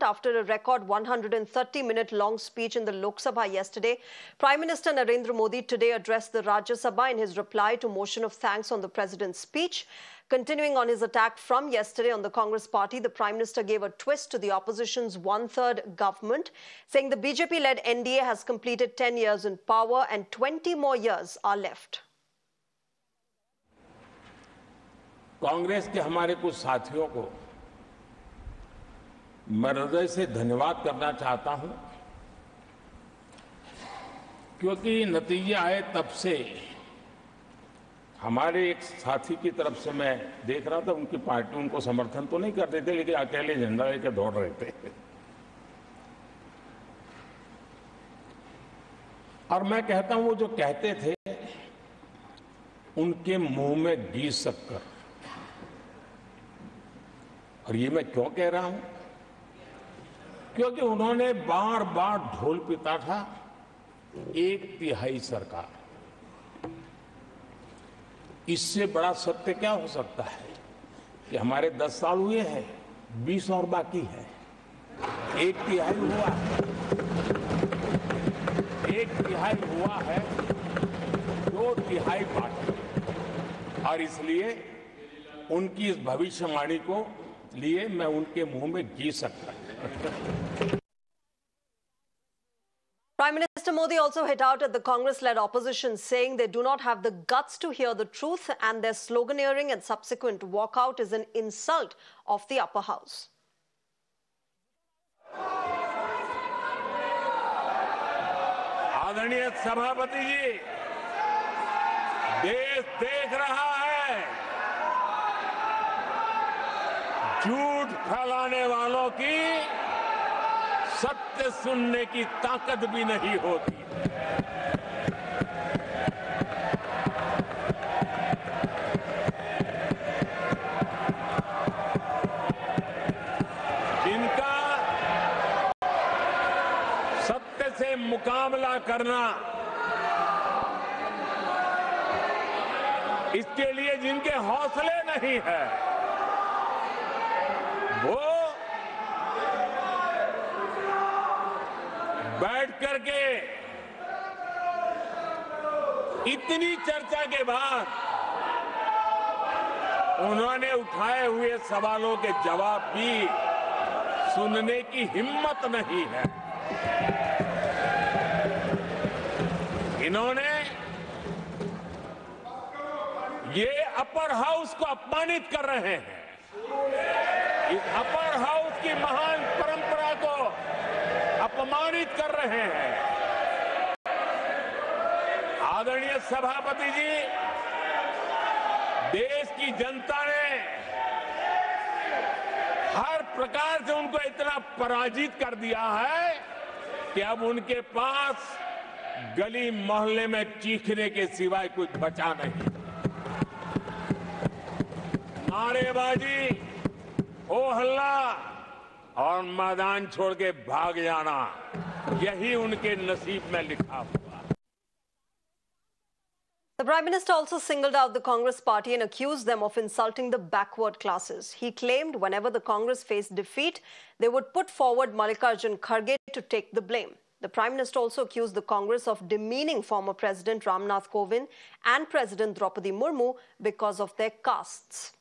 after a record 130-minute-long speech in the Lok Sabha yesterday. Prime Minister Narendra Modi today addressed the Rajya Sabha in his reply to motion of thanks on the President's speech. Continuing on his attack from yesterday on the Congress party, the Prime Minister gave a twist to the opposition's one-third government, saying the BJP-led NDA has completed 10 years in power and 20 more years are left. Congress के हमारे कुछ साथियों को मैं हृदय से धन्यवाद करना चाहता हूं, क्योंकि नतीजे आए तब से हमारे एक साथी की तरफ से मैं देख रहा था, उनकी पार्टी उनको समर्थन तो नहीं करते थे, लेकिन अकेले झंडा लेकर दौड़ रहे थे। और मैं कहता हूं, वो जो कहते थे उनके मुंह में घी शक्कर। और ये मैं क्यों कह रहा हूं? क्योंकि उन्होंने बार बार ढोल पीटा था 1/3 सरकार। इससे बड़ा सत्य क्या हो सकता है कि हमारे 10 साल हुए हैं, 20 और बाकी है। 1/3 हुआ है, 1/3 हुआ है, 2/3 बाकी। और इसलिए उनकी इस भविष्यवाणी को लिए मैं उनके मुंह में घी सकता हूं। Prime Minister Modi also hit out at the Congress-led opposition, saying they do not have the guts to hear the truth and their sloganeering and subsequent walkout is an insult of the upper house. आदरणीय सभापति जी, देश देख रहा है, झूठ फैलाने वालों की सत्य सुनने की ताकत भी नहीं होती। जिनका सत्य से मुकाबला करना, इसके लिए जिनके हौसले नहीं है, वो बैठ करके इतनी चर्चा के बाद उन्होंने उठाए हुए सवालों के जवाब भी सुनने की हिम्मत नहीं है। इन्होंने ये अपर हाउस को अपमानित कर रहे हैं। इस अपर हाउस की महान परंपरा को अपमानित कर रहे हैं। आदरणीय सभापति जी, देश की जनता ने हर प्रकार से उनको इतना पराजित कर दिया है कि अब उनके पास गली मोहल्ले में चीखने के सिवाय कुछ बचा नहीं। नारेबाजी, हो हल्ला और मैदान छोड़ के भाग जाना, यही उनके नसीब में लिखा हुआ। The Prime Minister also singled out the Congress party and accused them of insulting the backward classes. He claimed whenever the Congress faced defeat, they would put forward Mallikarjun Kharge to take the blame. The Prime Minister also accused the Congress of demeaning former President Ramnath Kovind and President Draupadi Murmu because of their castes.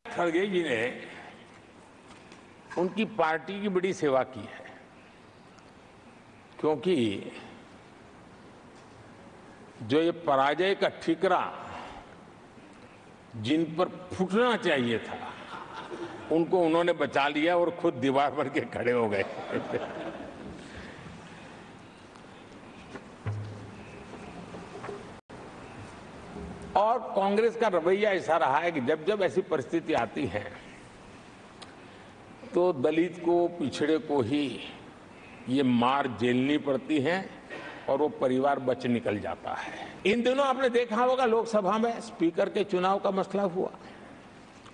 खड़गे जी ने उनकी party की बड़ी सेवा की है, क्योंकि जो ये पराजय का ठिकरा जिन पर फूटना चाहिए था, उनको उन्होंने बचा लिया और खुद दीवार पर के खड़े हो गए। और कांग्रेस का रवैया ऐसा रहा है कि जब जब ऐसी परिस्थिति आती है तो दलित को, पिछड़े को ही ये मार झेलनी पड़ती है और वो परिवार बच निकल जाता है। इन दिनों आपने देखा होगा लोकसभा में स्पीकर के चुनाव का मसला हुआ,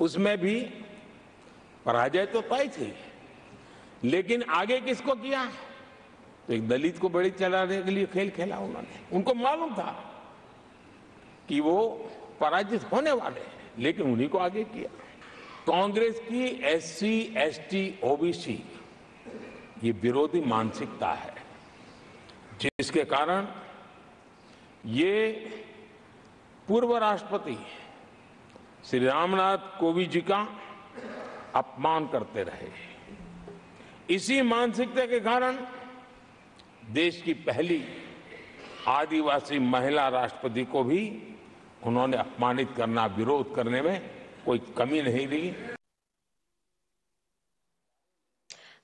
उसमें भी पराजय तो तय थी, लेकिन आगे किसको किया? तो एक दलित को बड़ी चलाने के लिए खेल खेला उन्होंने। उनको मालूम था कि वो पराजित होने वाले हैं, लेकिन उन्हीं को आगे किया। कांग्रेस की एससी, एसटी, ओबीसी ये विरोधी मानसिकता है, जिसके कारण ये पूर्व राष्ट्रपति श्री रामनाथ कोविंद जी का अपमान करते रहे। इसी मानसिकता के कारण देश की पहली आदिवासी महिला राष्ट्रपति को भी उन्होंने अपमानित करना, विरोध करने में कोई कमी नहीं ली।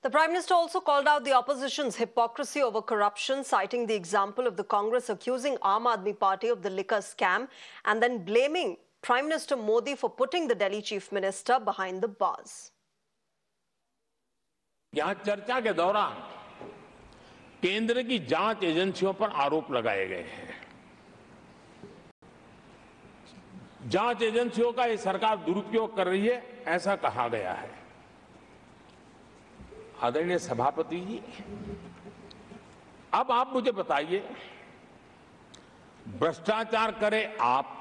The Prime Minister also called out the opposition's hypocrisy over corruption, citing the example of the Congress accusing Aam Aadmi Party of the liquor scam and then blaming Prime Minister Modi for putting the Delhi Chief Minister behind the bars. यहां चर्चा के दौरान केंद्र की जांच एजेंसियों पर आरोप लगाए गए हैं। जांच एजेंसियों का ये सरकार दुरुपयोग कर रही है, ऐसा कहा गया है। आदरणीय सभापति जी, अब आप मुझे बताइए, भ्रष्टाचार करे आप,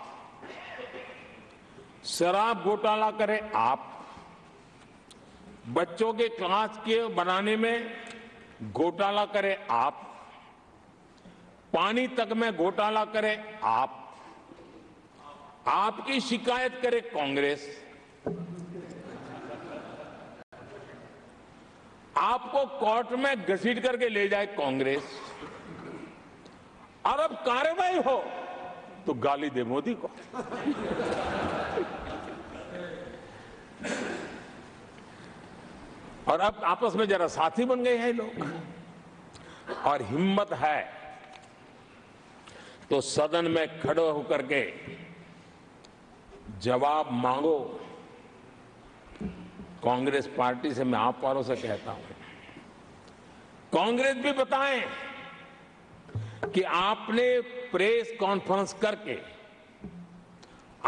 शराब घोटाला करे आप, बच्चों के क्लास के बनाने में घोटाला करे आप, पानी तक में घोटाला करे आप, आपकी शिकायत करे कांग्रेस, आपको कोर्ट में घसीट करके ले जाए कांग्रेस, और अब कार्रवाई हो तो गाली दे मोदी को। और अब आपस में जरा साथी बन गए हैं लोग। और हिम्मत है तो सदन में खड़े होकर के जवाब मांगो। कांग्रेस पार्टी से मैं आप वालों से कहता हूं, कांग्रेस भी बताएं कि आपने प्रेस कॉन्फ्रेंस करके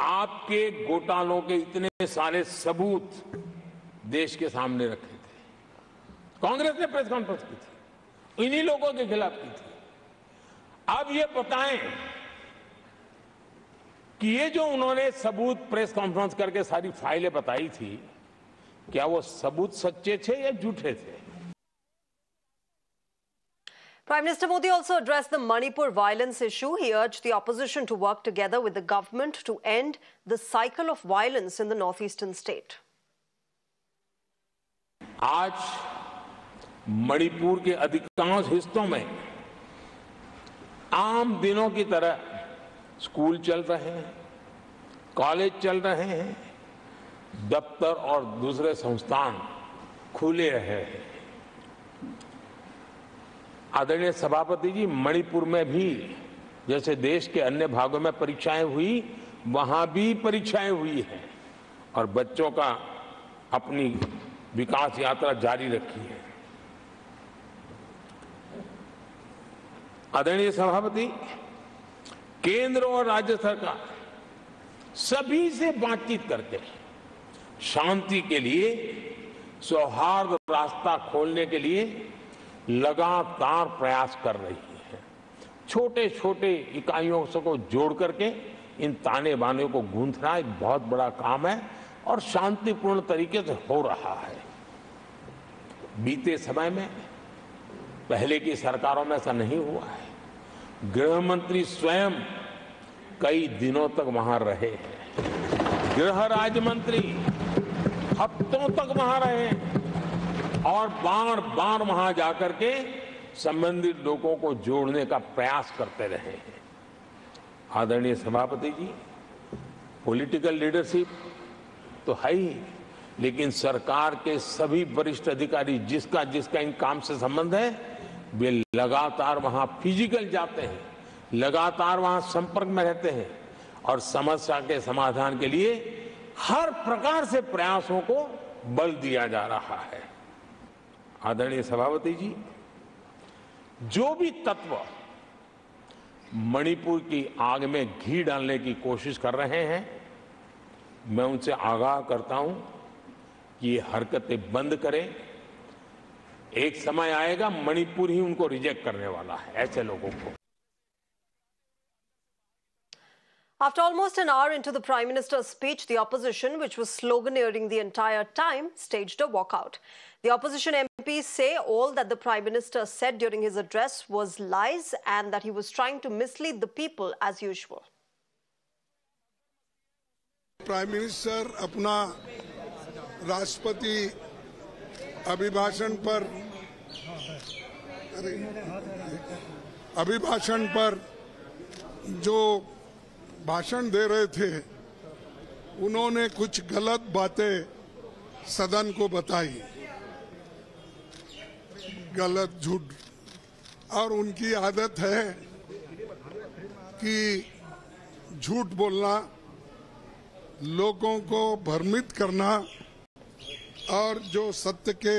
आपके घोटालों के इतने सारे सबूत देश के सामने रखे थे। कांग्रेस ने प्रेस कॉन्फ्रेंस की थी, इन्हीं लोगों के खिलाफ की थी। अब ये बताएं कि ये जो उन्होंने सबूत प्रेस कॉन्फ्रेंस करके सारी फाइलें बताई थी, क्या वो सबूत सच्चे थे या झूठे थे? Prime Minister Modi also addressed the Manipur violence issue. He urged the opposition to work together with the government to end the cycle of violence in the northeastern state. आज मणिपुर के अधिकांश हिस्सों में आम दिनों की तरह स्कूल चल रहे हैं, कॉलेज चल रहे हैं, दफ्तर और दूसरे संस्थान खुले रहे हैं। आदरणीय सभापति जी, मणिपुर में भी जैसे देश के अन्य भागों में परीक्षाएं हुई, वहां भी परीक्षाएं हुई हैं और बच्चों का अपनी विकास यात्रा जारी रखी है। आदरणीय सभापति, केंद्र और राज्य सरकार सभी से बातचीत करके शांति के लिए, सौहार्द रास्ता खोलने के लिए लगातार प्रयास कर रही है। छोटे छोटे इकाइयों को जोड़ करके इन ताने बाने को गूंथना एक बहुत बड़ा काम है और शांतिपूर्ण तरीके से हो रहा है। बीते समय में पहले की सरकारों में ऐसा नहीं हुआ है। गृह मंत्री स्वयं कई दिनों तक वहां रहे हैं, गृह राज्य मंत्री हफ्तों तक वहां रहे और बार बार वहां जाकर के संबंधित लोगों को जोड़ने का प्रयास करते रहे हैं। आदरणीय सभापति जी, पॉलिटिकल लीडरशिप तो है ही, लेकिन सरकार के सभी वरिष्ठ अधिकारी जिसका जिसका इन काम से संबंध है, वे लगातार वहां फिजिकल जाते हैं, लगातार वहां संपर्क में रहते हैं और समस्या के समाधान के लिए हर प्रकार से प्रयासों को बल दिया जा रहा है। आदरणीय सभापति जी, जो भी तत्व मणिपुर की आग में घी डालने की कोशिश कर रहे हैं, मैं उनसे आगाह करता हूं कि ये हरकतें बंद करें। एक समय आएगा मणिपुर ही उनको रिजेक्ट करने वाला है, ऐसे लोगों को। After almost an hour into the Prime Minister's speech, the opposition, which was sloganeering the entire time, staged a walkout. The opposition MPs say all that the Prime Minister said during his address was lies and that he was trying to mislead the people as usual. Prime minister अपना राष्ट्रपति अभिभाषण पर जो भाषण दे रहे थे, उन्होंने कुछ गलत बातें सदन को बताई, गलत झूठ, और उनकी आदत है कि झूठ बोलना, लोगों को भ्रमित करना और जो सत्य के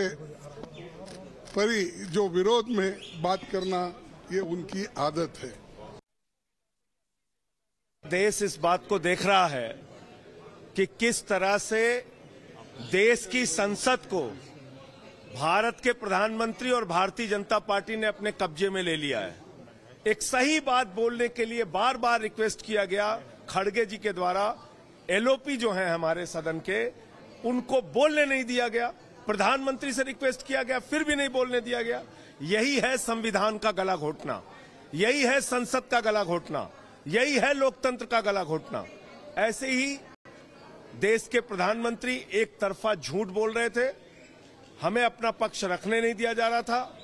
जो विरोध में बात करना, ये उनकी आदत है। देश इस बात को देख रहा है कि किस तरह से देश की संसद को भारत के प्रधानमंत्री और भारतीय जनता पार्टी ने अपने कब्जे में ले लिया है। एक सही बात बोलने के लिए बार बार रिक्वेस्ट किया गया खड़गे जी के द्वारा, एलओपी जो हैं हमारे सदन के, उनको बोलने नहीं दिया गया। प्रधानमंत्री से रिक्वेस्ट किया गया, फिर भी नहीं बोलने दिया गया। यही है संविधान का गला घोटना, यही है संसद का गला घोटना, यही है लोकतंत्र का गला घोटना। ऐसे ही देश के प्रधानमंत्री एक तरफा झूठ बोल रहे थे, हमें अपना पक्ष रखने नहीं दिया जा रहा था।